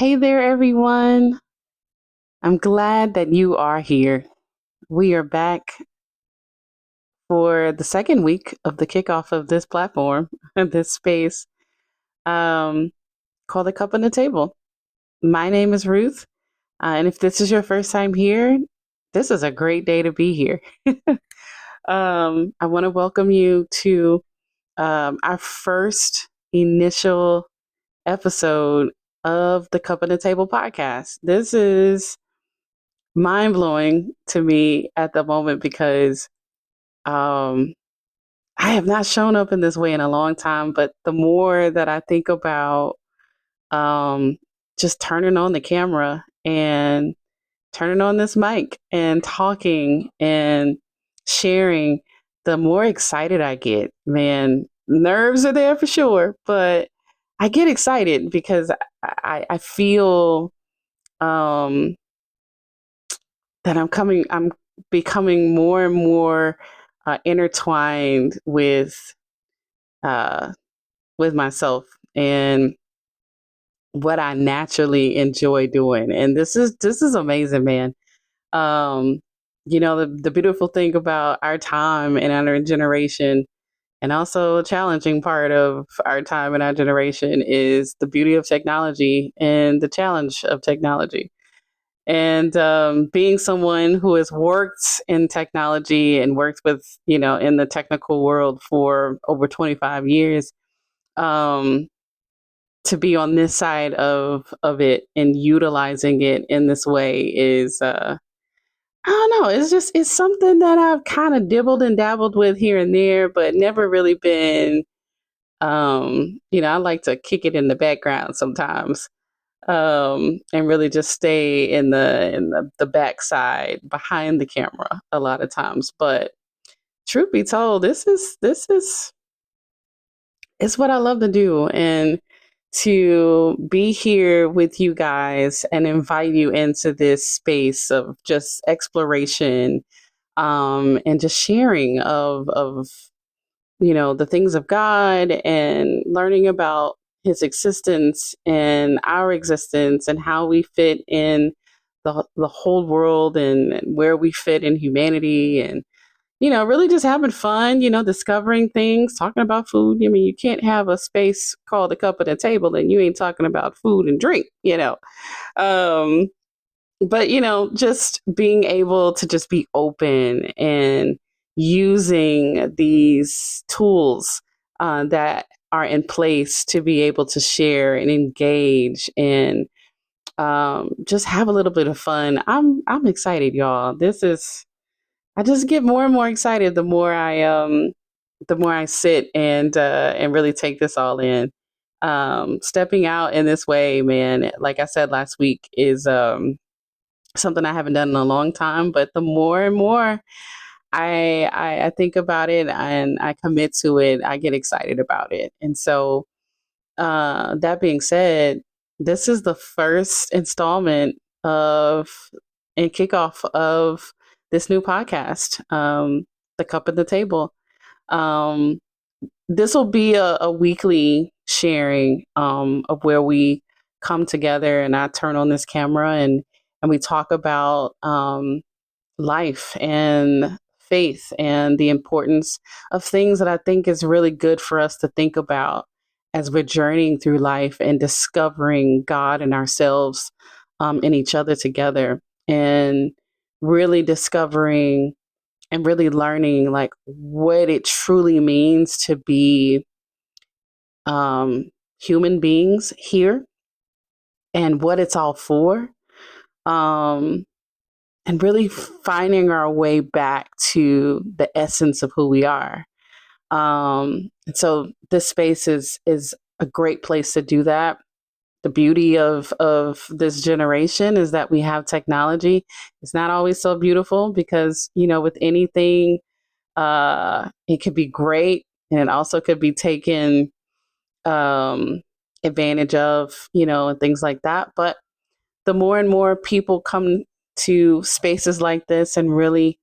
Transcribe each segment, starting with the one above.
Hey there, everyone. I'm glad that you are here. We are back for the second week of the kickoff of this platform, this space um, called The Cup on the Table. My name is Ruth. And if this is your first time here, this is a great day to be here. I want to welcome you to our first initial episode of the Cup on the Table podcast. This is mind blowing to me at the moment because um, I have not shown up in this way in a long time. But the more that I think about um, just turning on the camera and turning on this mic and talking and sharing, the more excited I get. Man, nerves are there for sure, but I get excited because I feel um, that I'm becoming more and more intertwined uh, with myself and what I naturally enjoy doing. And this is amazing, man. Um, the beautiful thing about our time and our generation, and also a challenging part of our time and our generation, is the beauty of technology and the challenge of technology. And being someone who has worked in technology and worked with, in the technical world for over 25 years, um, to be on this side of it and utilizing it in this way is, I don't know, it's something that I've kind of dibbled and dabbled with here and there, but never really been, I like to kick it in the background sometimes and really just stay in the backside behind the camera a lot of times. But truth be told, this is it's what I love to do, and to be here with you guys and invite you into this space of just exploration and just sharing of the things of God and learning about his existence and our existence and how we fit in the whole world and where we fit in humanity and really just having fun, discovering things, talking about food. I mean, you can't have a space called the cup at the table and you ain't talking about food and drink. Um, but just being able to just be open and using these tools that are in place to be able to share and engage and just have a little bit of fun. I'm excited, y'all. I just get more and more excited the more I sit and really take this all in. Stepping out in this way, man, like I said last week, is something I haven't done in a long time. But the more and more I think about it and I commit to it, I get excited about it. And so, that being said, this is the first installment of and kickoff of this new podcast, The Cup at the Table. Um, this will be a weekly sharing of where we come together and I turn on this camera and we talk about life and faith and the importance of things that I think is really good for us to think about as we're journeying through life and discovering God and ourselves and each other together and really discovering and really learning like what it truly means to be um, human beings here and what it's all for. Um, and really finding our way back to the essence of who we are. And so this space is a great place to do that. The beauty of this generation is that we have technology. It's not always so beautiful because with anything, it could be great and it also could be taken um, advantage of, and things like that. But the more and more people come to spaces like this and really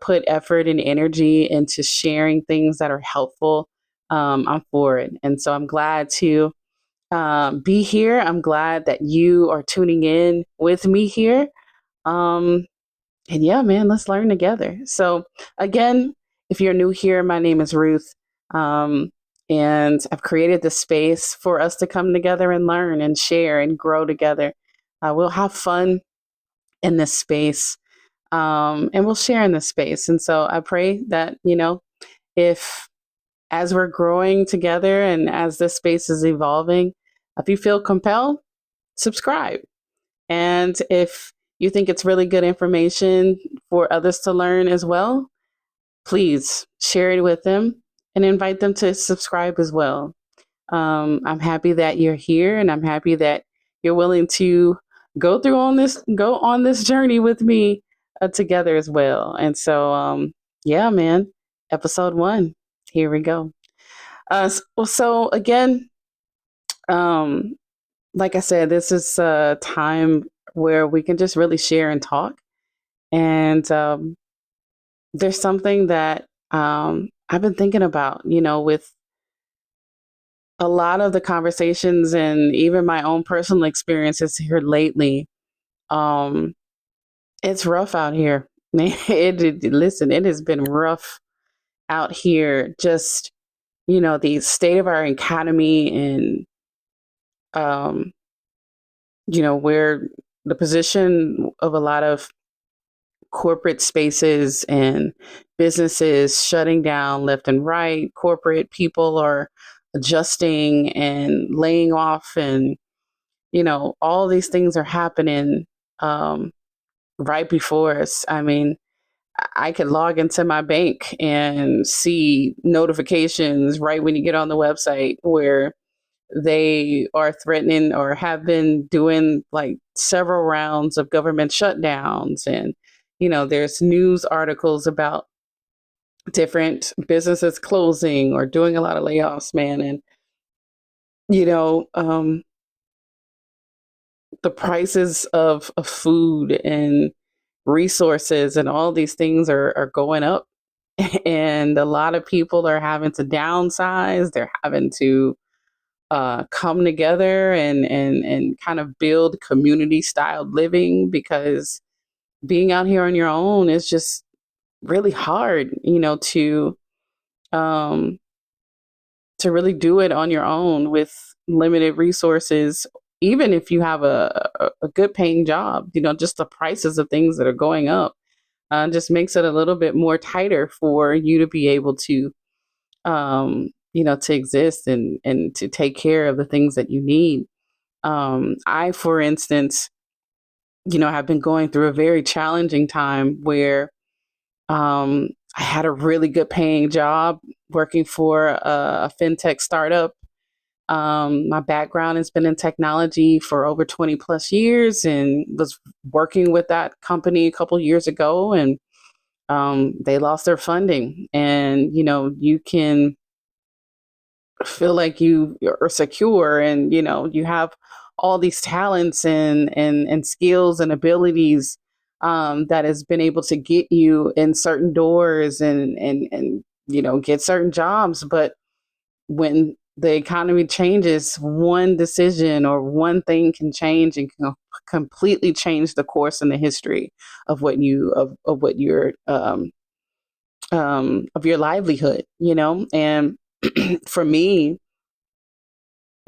put effort and energy into sharing things that are helpful, I'm for it. And so I'm glad to be here. I'm glad that you are tuning in with me here. Um, and yeah, man, let's learn together. So, again, if you're new here, my name is Ruth. Um, and I've created this space for us to come together and learn and share and grow together. We'll have fun in this space, and we'll share in this space. And so I pray that, if as we're growing together and as this space is evolving, if you feel compelled, subscribe. And if you think it's really good information for others to learn as well, please share it with them and invite them to subscribe as well. I'm happy that you're here, and I'm happy that you're willing to go on this journey with me together as well. And so, yeah, man, episode 1, here we go. So again, um, like I said, this is a time where we can just really share and talk. And there's something that I've been thinking about, with a lot of the conversations and even my own personal experiences here lately. Um, it's rough out here. Listen, it has been rough out here. Just, the state of our economy and, um, where the position of a lot of corporate spaces and businesses shutting down left and right. Corporate people are adjusting and laying off, and all these things are happening um, right before us. I mean, I could log into my bank and see notifications right when you get on the website where they are threatening or have been doing like several rounds of government shutdowns. And, there's news articles about different businesses closing or doing a lot of layoffs, man. And, you know, um, the prices of food and resources and all these things are going up. And a lot of people are having to downsize. They're having to come together and kind of build community style living, because being out here on your own is just really hard, um, to really do it on your own with limited resources. Even if you have a good paying job, just the prices of things that are going up just makes it a little bit more tighter for you to be able to, to exist and to take care of the things that you need. I, for instance, have been going through a very challenging time where I had a really good paying job working for a fintech startup. My background has been in technology for over 20 plus years, and was working with that company a couple years ago, and they lost their funding. And, you can feel like you are secure, and you have all these talents and skills and abilities that has been able to get you in certain doors and get certain jobs. But when the economy changes, one decision or one thing can change and can completely change the course and the history of what you're of your livelihood, and for me,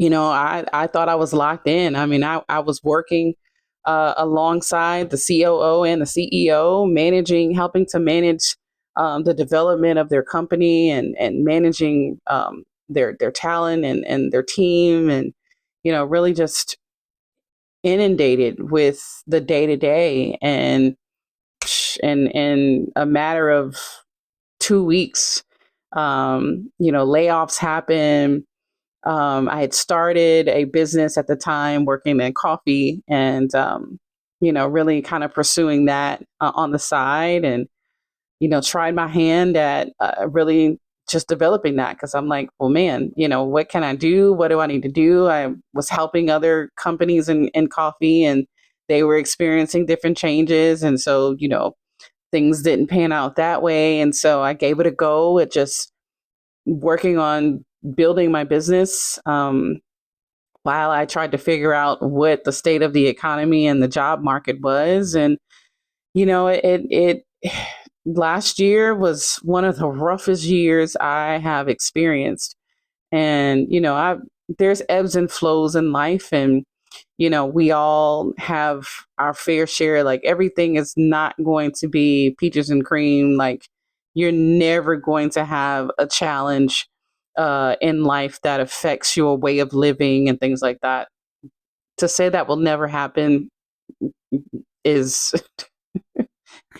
I thought I was locked in. I mean, I was working alongside the COO and the CEO, helping to manage the development of their company and managing their talent and their team, and really just inundated with the day to day. And in a matter of 2 weeks, layoffs happen. I had started a business at the time working in coffee, and, really kind of pursuing that on the side, and, tried my hand at really just developing that, because I'm like, well, man, what can I do? What do I need to do? I was helping other companies in coffee, and they were experiencing different changes. And so, things didn't pan out that way. And so I gave it a go at just working on building my business. while I tried to figure out what the state of the economy and the job market was. And, it last year was one of the roughest years I have experienced. And, there's ebbs and flows in life. And, we all have our fair share. Like, everything is not going to be peaches and cream. Like, you're never going to have a challenge in life that affects your way of living and things like that. To say that will never happen is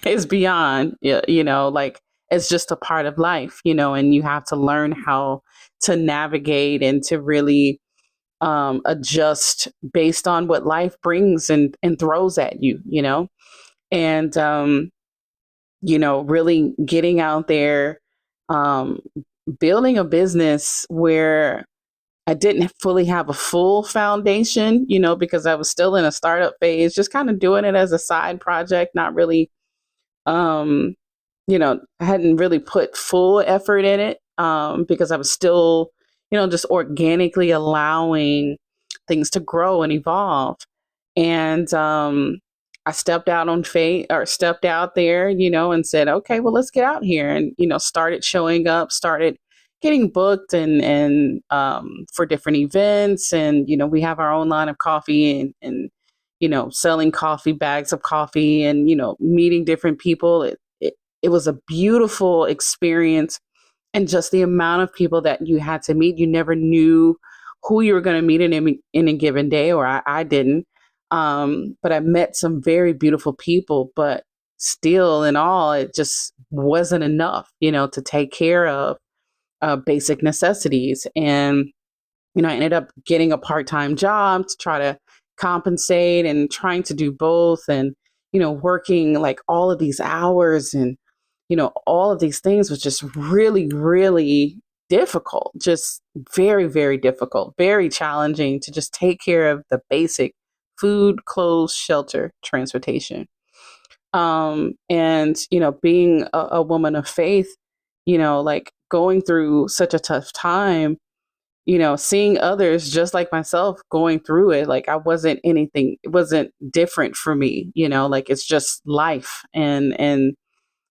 is beyond, like, it's just a part of life, and you have to learn how to navigate and to really adjust based on what life brings and throws at you, and really getting out there, um, building a business where I didn't fully have a full foundation, because I was still in a startup phase, just kind of doing it as a side project, not really, um, I hadn't really put full effort in it, because I was still, just organically allowing things to grow and evolve. And I stepped out on faith, or stepped out there, and said, okay, well, let's get out here. And, started showing up, started getting booked and for different events. And, we have our own line of coffee and selling coffee, bags of coffee, and, meeting different people. It was a beautiful experience. And just the amount of people that you had to meet, you never knew who you were going to meet in a given day, or I didn't. But I met some very beautiful people, but still, in all, it just wasn't enough, to take care of basic necessities. And, I ended up getting a part time job to try to compensate and trying to do both. And, working like all of these hours and, all of these things was just really, really difficult, just very, very difficult, very challenging to just take care of the basic food, clothes, shelter, transportation. And, being a woman of faith, like going through such a tough time, seeing others just like myself going through it, like I wasn't anything, it wasn't different for me, like it's just life and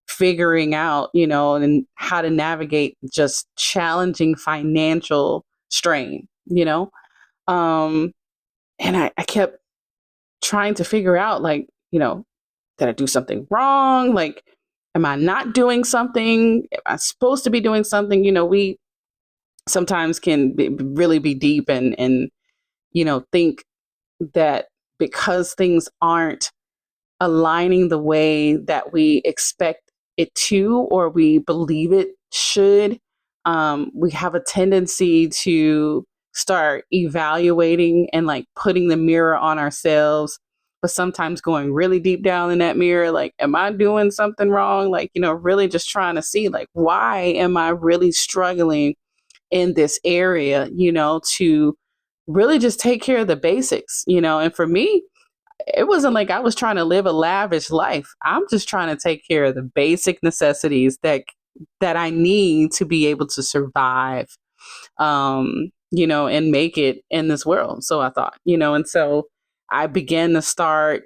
figuring out, and how to navigate just challenging financial strain, Um, and I kept trying to figure out, like, did I do something wrong? Like, am I not doing something? Am I supposed to be doing something? We sometimes can really be deep and, think that because things aren't aligning the way that we expect it to, or we believe it should, we have a tendency to start evaluating and like putting the mirror on ourselves, but sometimes going really deep down in that mirror, like, am I doing something wrong? Like, really just trying to see, like, why am I really struggling in this area, to really just take care of the basics, and for me, it wasn't like I was trying to live a lavish life. I'm just trying to take care of the basic necessities that I need to be able to survive, and make it in this world. So I thought, and so I began to start,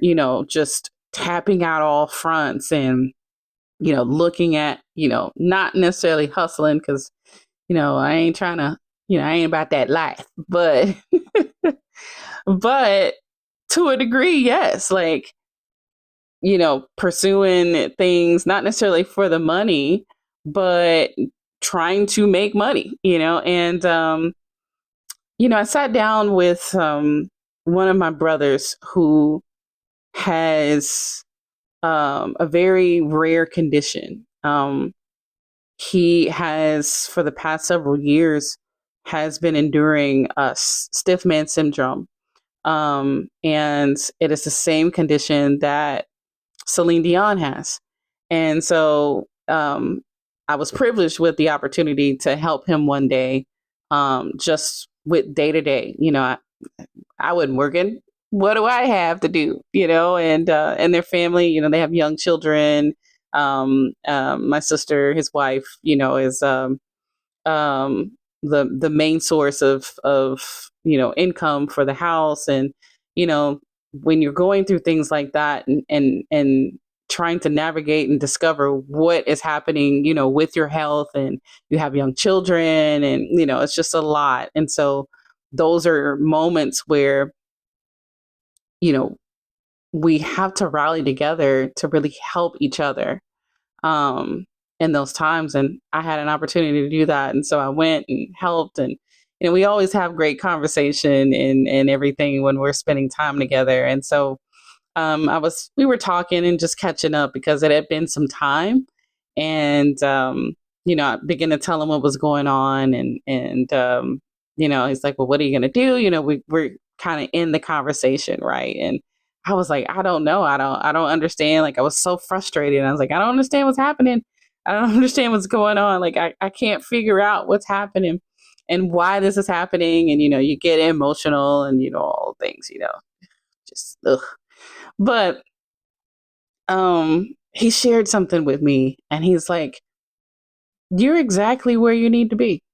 just tapping out all fronts and, looking at, not necessarily hustling because, I ain't trying to, I ain't about that life, but, but to a degree, yes, like, pursuing things, not necessarily for the money, but trying to make money, and, I sat down with, one of my brothers who has, a very rare condition. He has, for the past several years, has been enduring stiff man syndrome. And it is the same condition that Celine Dion has. And so I was privileged with the opportunity to help him one day, just with day to day. I wasn't working. What do I have to do? And their family, they have young children. My sister, his wife, is the main source of income for the house. And you know when you're going through things like that, and trying to navigate and discover what is happening with your health, and you have young children, and it's just a lot. And so those are moments where you know we have to rally together to really help each other um, in those times. And I had an opportunity to do that. And so I went and helped. And, we always have great conversation and everything when we're spending time together. And so we were talking and just catching up because it had been some time. And, I began to tell him what was going on. And he's like, well, what are you going to do? We're kind of in the conversation. Right. And I was like, I don't know. I don't understand. Like, I was so frustrated. I was like, I don't understand what's happening. I don't understand what's going on. Like, I can't figure out what's happening and why this is happening. And, you get emotional and, all things, just, ugh. But he shared something with me and he's like, you're exactly where you need to be.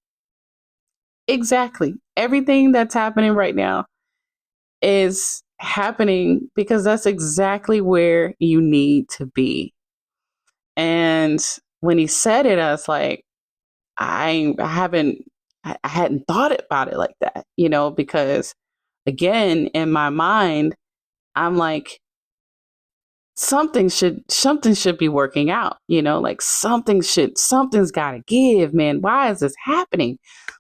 Exactly. Everything that's happening right now is happening because that's exactly where you need to be. And when he said it, I was like, I hadn't thought about it like that, because again, in my mind, I'm like, something should be working out, like something's got to give, man. Why is this happening?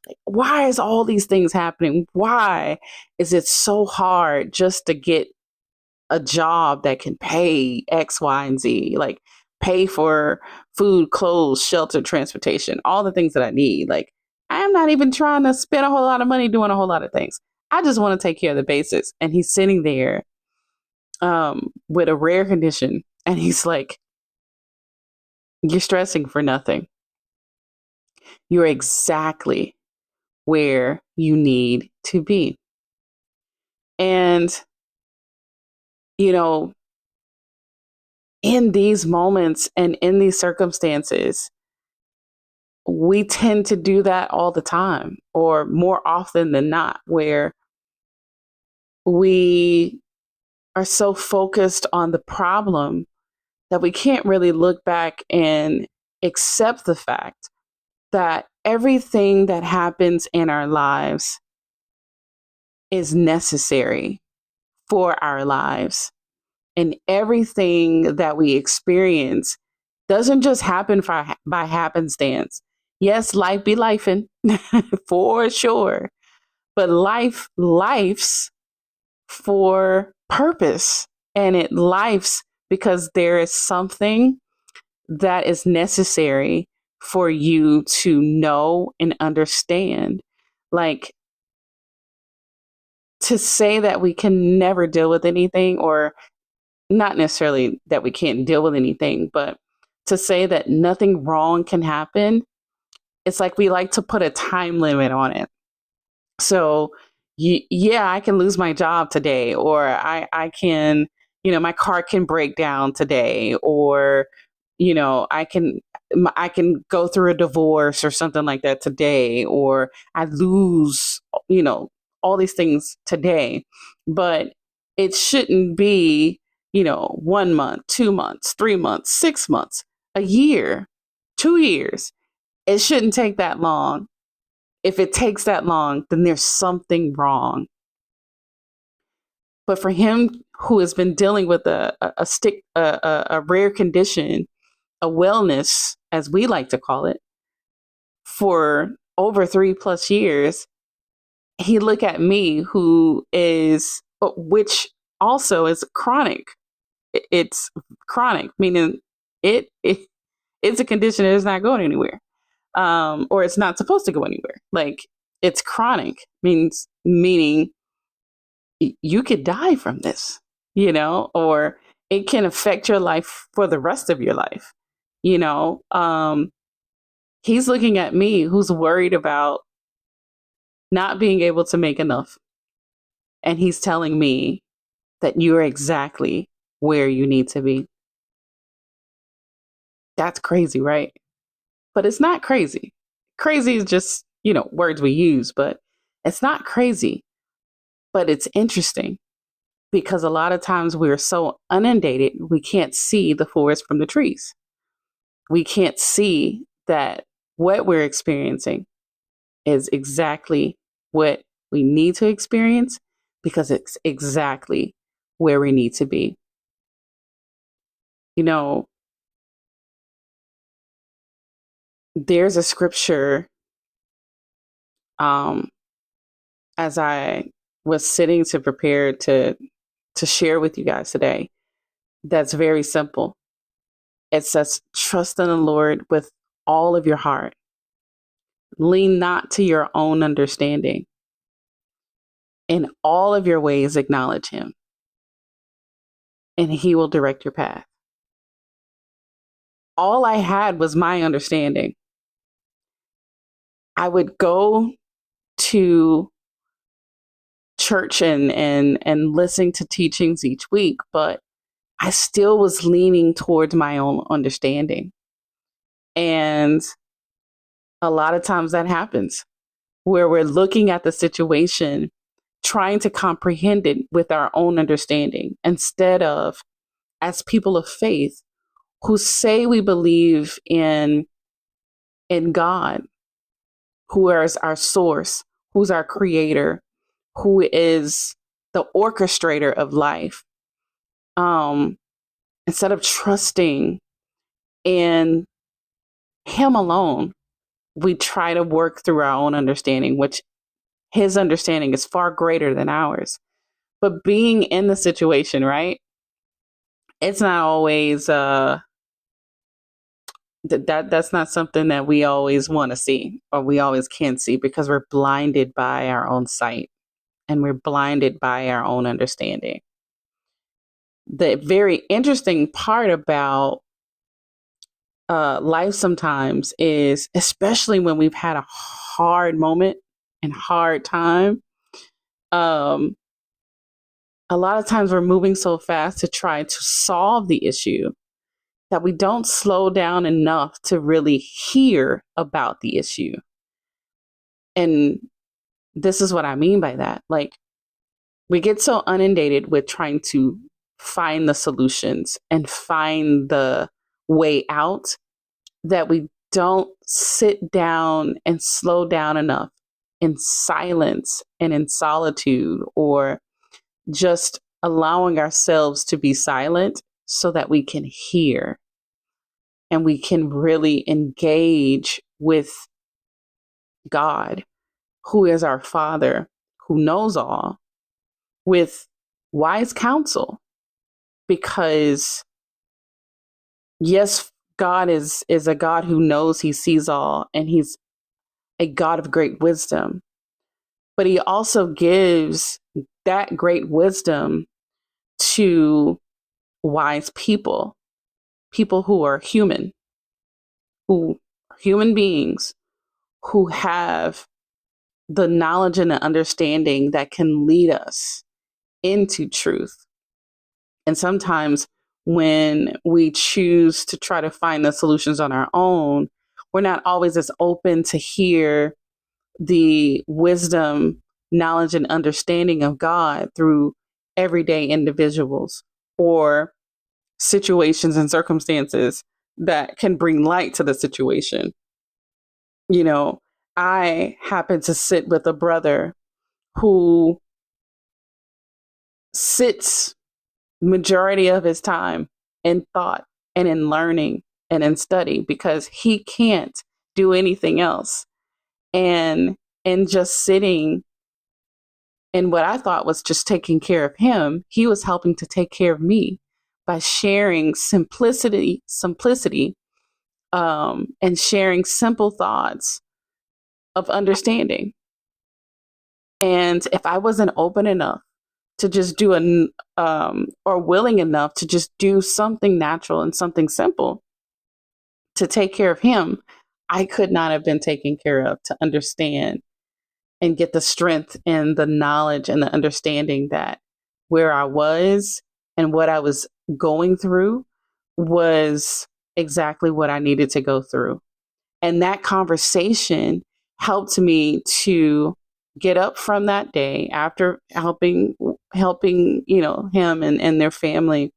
Like, why is all these things happening? Why is it so hard just to get a job that can pay X, Y, and Z, like pay for food, clothes, shelter, transportation, all the things that I need? Like, I am not even trying to spend a whole lot of money doing a whole lot of things. I just want to take care of the basics. And he's sitting there with a rare condition. And he's like, you're stressing for nothing. You're exactly where you need to be. And, you know, in these moments and in these circumstances, we tend to do that all the time, or more often than not, where we are so focused on the problem that we can't really look back and accept the fact that everything that happens in our lives is necessary for our lives. And everything that we experience doesn't just happen by happenstance. Yes, life be lifing for sure, but life's for purpose, and it life's because there is something that is necessary for you to know and understand. Like, to say that we can never deal with anything, or not necessarily that we can't deal with anything, but to say that nothing wrong can happen, it's like we like to put a time limit on it. So, yeah, I can lose my job today, or I can, my car can break down today, or, I can go through a divorce or something like that today, or I lose, you know, all these things today. But it shouldn't be, 1 month, 2 months, 3 months, 6 months, a year, 2 years. It shouldn't take that long. If it takes that long, then there's something wrong. But for him, who has been dealing with a rare condition, a wellness, as we like to call it, for over 3+ years, he look at me, who is, which also is chronic. It's chronic, meaning it it's a condition that is not going anywhere, or it's not supposed to go anywhere. Like, it's chronic, meaning you could die from this, or it can affect your life for the rest of your life. You know, he's looking at me, who's worried about not being able to make enough. And he's telling me that you're exactly where you need to be. That's crazy, right? But it's not crazy. Crazy is just words we use, but it's not crazy, but it's interesting because a lot of times we're so inundated, we can't see the forest from the trees. We can't see that what we're experiencing is exactly what we need to experience because it's exactly where we need to be. You know, there's a scripture um as I was sitting to prepare to share with you guys today that's very simple. It says, trust in the Lord with all of your heart. Lean not to your own understanding. In all of your ways, acknowledge him, and he will direct your path. All I had was my understanding. I would go to church and listening to teachings each week, but I still was leaning towards my own understanding. And a lot of times that happens where we're looking at the situation, trying to comprehend it with our own understanding instead of, as people of faith who say we believe in God, who is our source, who's our creator, who is the orchestrator of life. Instead of trusting in him alone, we try to work through our own understanding, which his understanding is far greater than ours. But being in the situation, right? It's not always that's not something that we always want to see or we always can see because we're blinded by our own sight and we're blinded by our own understanding. The very interesting part about life sometimes is, especially when we've had a hard moment and hard time, um, a lot of times we're moving so fast to try to solve the issue that we don't slow down enough to really hear about the issue. And this is what I mean by that. Like, we get so inundated with trying to find the solutions and find the way out that we don't sit down and slow down enough in silence and in solitude, or just allowing ourselves to be silent so that we can hear and we can really engage with God, who is our Father, who knows all, with wise counsel. Because yes, God is a God who knows, he sees all, and he's a God of great wisdom. But he also gives that great wisdom to wise people, people who are human beings who have the knowledge and the understanding that can lead us into truth. And sometimes when we choose to try to find the solutions on our own, we're not always as open to hear the wisdom, knowledge, and understanding of God through everyday individuals or situations and circumstances that can bring light to the situation. You know, I happen to sit with a brother who sits majority of his time in thought and in learning and in study because he can't do anything else. And just sitting in what I thought was just taking care of him, he was helping to take care of me by sharing simplicity, and sharing simple thoughts of understanding. And if I wasn't open enough to just do or willing enough to just do something natural and something simple to take care of him, I could not have been taken care of to understand and get the strength and the knowledge and the understanding that where I was and what I was going through was exactly what I needed to go through. And that conversation helped me to get up from that day after helping him and their family.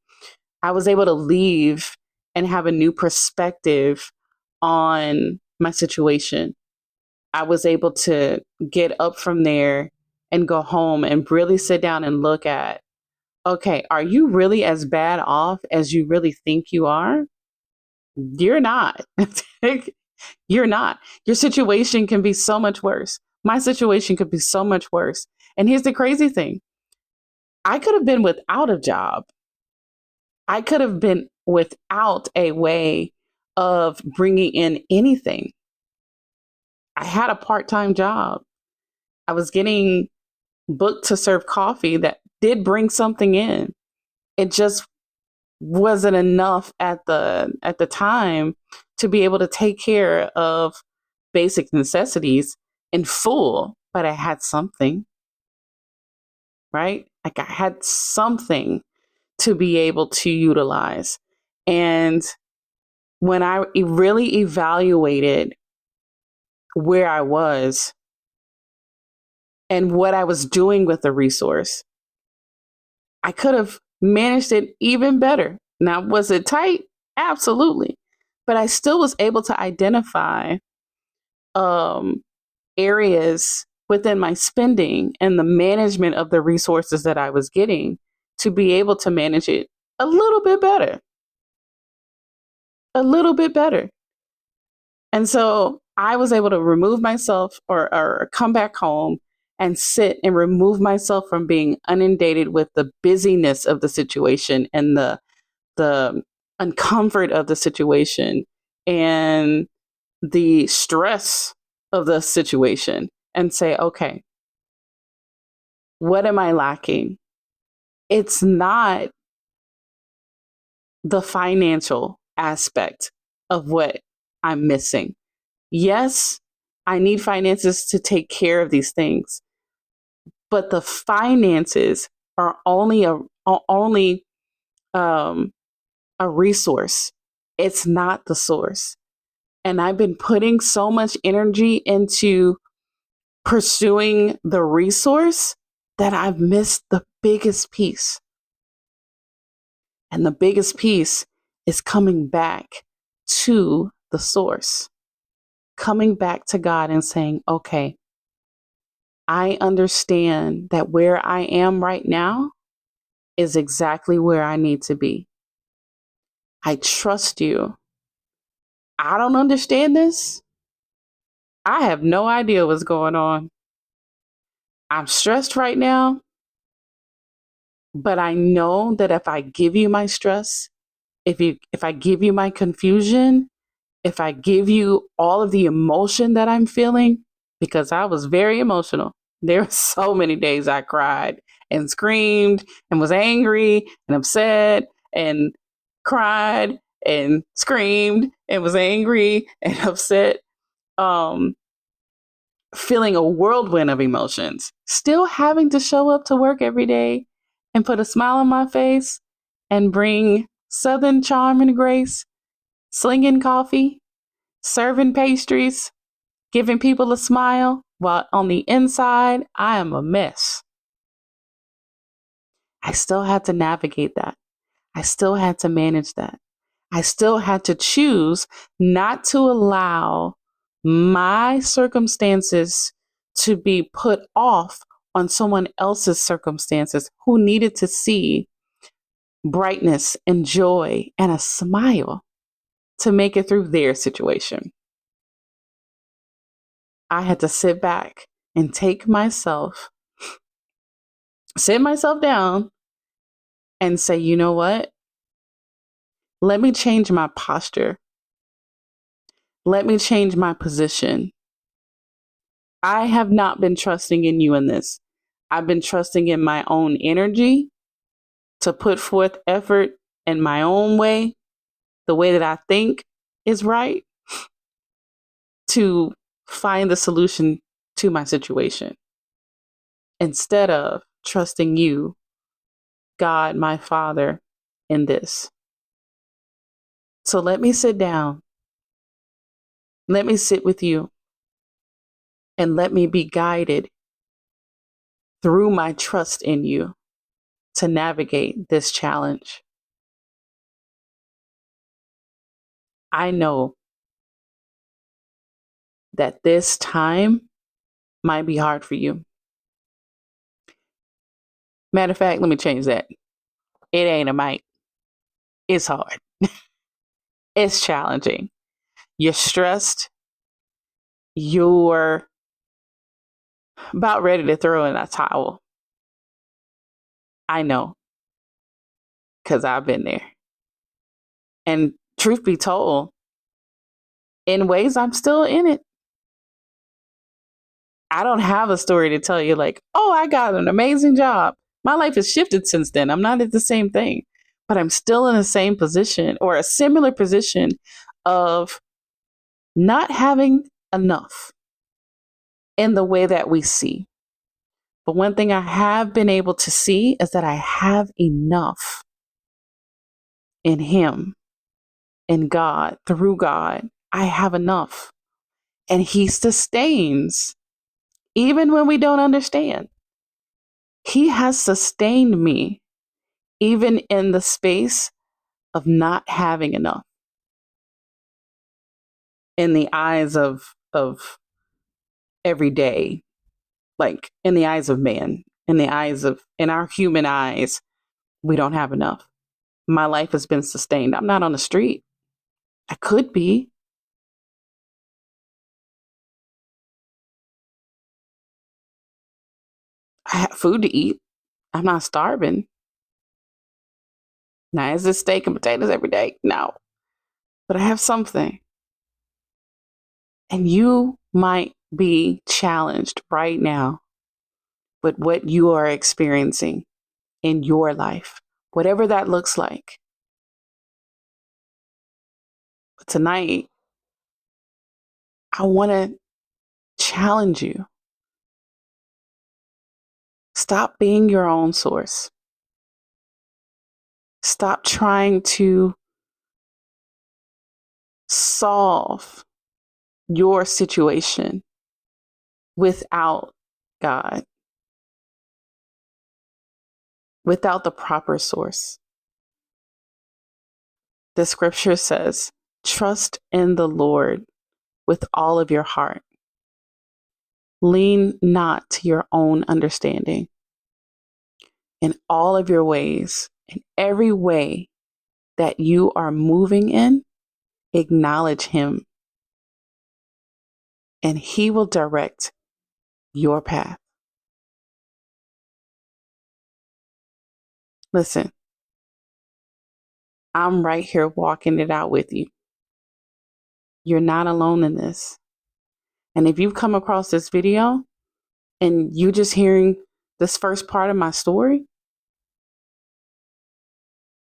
I was able to leave and have a new perspective on my situation. I was able to get up from there and go home and really sit down and look at, okay, are you really as bad off as you really think you are? You're not. You're not. Your situation can be so much worse. My situation could be so much worse. And here's the crazy thing: I could have been without a job. I could have been without a way of bringing in anything. I had a part time job. I was getting booked to serve coffee that did bring something in. It just wasn't enough at the time to be able to take care of basic necessities in full, but I had something, right? Like I had something to be able to utilize. And when I really evaluated where I was and what I was doing with the resource, I could have managed it even better. Now, was it tight? Absolutely. But I still was able to identify um, areas within my spending and the management of the resources that I was getting to be able to manage it a little bit better, a little bit better. And so I was able to remove myself or come back home and sit and remove myself from being inundated with the busyness of the situation and the uncomfort of the situation and the stress of the situation and say, okay, what am I lacking? It's not the financial aspect of what I'm missing. Yes, I need finances to take care of these things, but the finances are only um, a resource. It's not the source. And I've been putting so much energy into pursuing the resource that I've missed the biggest piece. And the biggest piece is coming back to the source, coming back to God and saying, okay, I understand that where I am right now is exactly where I need to be. I trust you. I don't understand this. I have no idea what's going on. I'm stressed right now, but I know that if I give you my stress, if I give you my confusion, if I give you all of the emotion that I'm feeling, because I was very emotional. There were so many days I cried and screamed and was angry and upset and cried and screamed and was angry and upset. Um, Feeling a whirlwind of emotions, still having to show up to work every day and put a smile on my face and bring Southern charm and grace, slinging coffee, serving pastries, giving people a smile, while on the inside, I am a mess. I still had to navigate that. I still had to manage that. I still had to choose not to allow my circumstances to be put off on someone else's circumstances who needed to see brightness and joy and a smile to make it through their situation. I had to sit back and sit myself down and say, you know what? Let me change my posture. Let me change my position. I have not been trusting in you in this. I've been trusting in my own energy to put forth effort in my own way, the way that I think is right, to find the solution to my situation instead of trusting you, God, my Father, in this. So let me sit down. Let me sit with you and let me be guided through my trust in you to navigate this challenge. I know that this time might be hard for you. Matter of fact, let me change that. It ain't a might. It's hard. It's challenging. You're stressed. You're about ready to throw in a towel. I know, because I've been there. And truth be told, in ways I'm still in it. I don't have a story to tell you like, oh, I got an amazing job. My life has shifted since then. I'm not at the same thing, but I'm still in the same position or a similar position of not having enough in the way that we see. But one thing I have been able to see is that I have enough in Him, in God, through God. I have enough. And He sustains even when we don't understand. He has sustained me even in the space of not having enough. In the eyes of every day, like in the eyes of man, in our human eyes, we don't have enough. My life has been sustained. I'm not on the street. I could be. I have food to eat. I'm not starving. Now, is it steak and potatoes every day? No. But I have something. And you might be challenged right now with what you are experiencing in your life, whatever that looks like. But tonight, I want to challenge you. Stop being your own source. Stop trying to solve your situation without God, without the proper source. The scripture says, trust in the Lord with all of your heart. Lean not to your own understanding. In all of your ways, in every way that you are moving in, acknowledge Him, and He will direct your path. Listen, I'm right here walking it out with you. You're not alone in this. And if you've come across this video and you just hearing this first part of my story,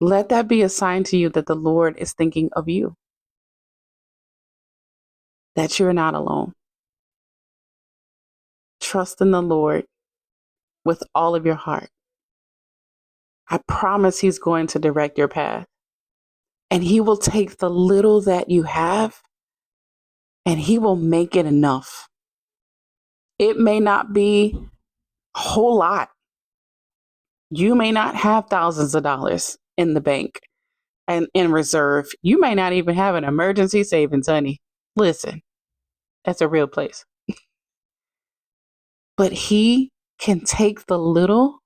let that be a sign to you that the Lord is thinking of you, that you're not alone. Trust in the Lord with all of your heart. I promise He's going to direct your path. And He will take the little that you have and He will make it enough. It may not be a whole lot. You may not have thousands of dollars in the bank and in reserve. You may not even have an emergency savings, honey. Listen, that's a real place. But He can take the little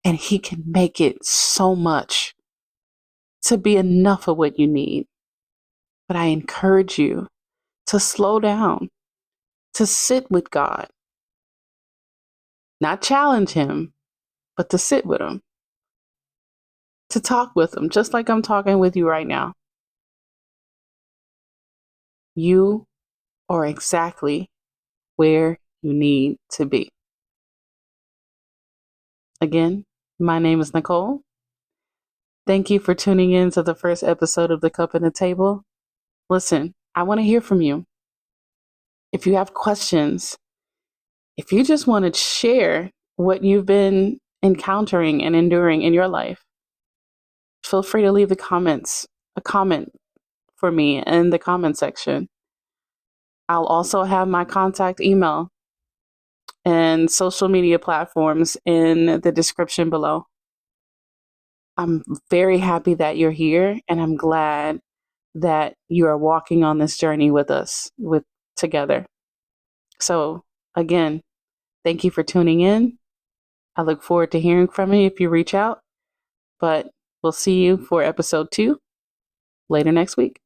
and He can make it so much to be enough of what you need. But I encourage you to slow down, to sit with God, not challenge Him, but to sit with Him, to talk with Him, just like I'm talking with you right now. You are exactly where you need to be. Again, my name is Nicole. Thank you for tuning in to the first episode of The Cup and the Table. Listen, I want to hear from you. If you have questions, if you just want to share what you've been encountering and enduring in your life, feel free to leave a comment for me in the comment section. I'll also have my contact email and social media platforms in the description below. I'm very happy that you're here, and I'm glad that you are walking on this journey with us, with together. So again, thank you for tuning in. I look forward to hearing from you if you reach out, but we'll see you for episode 2 later next week.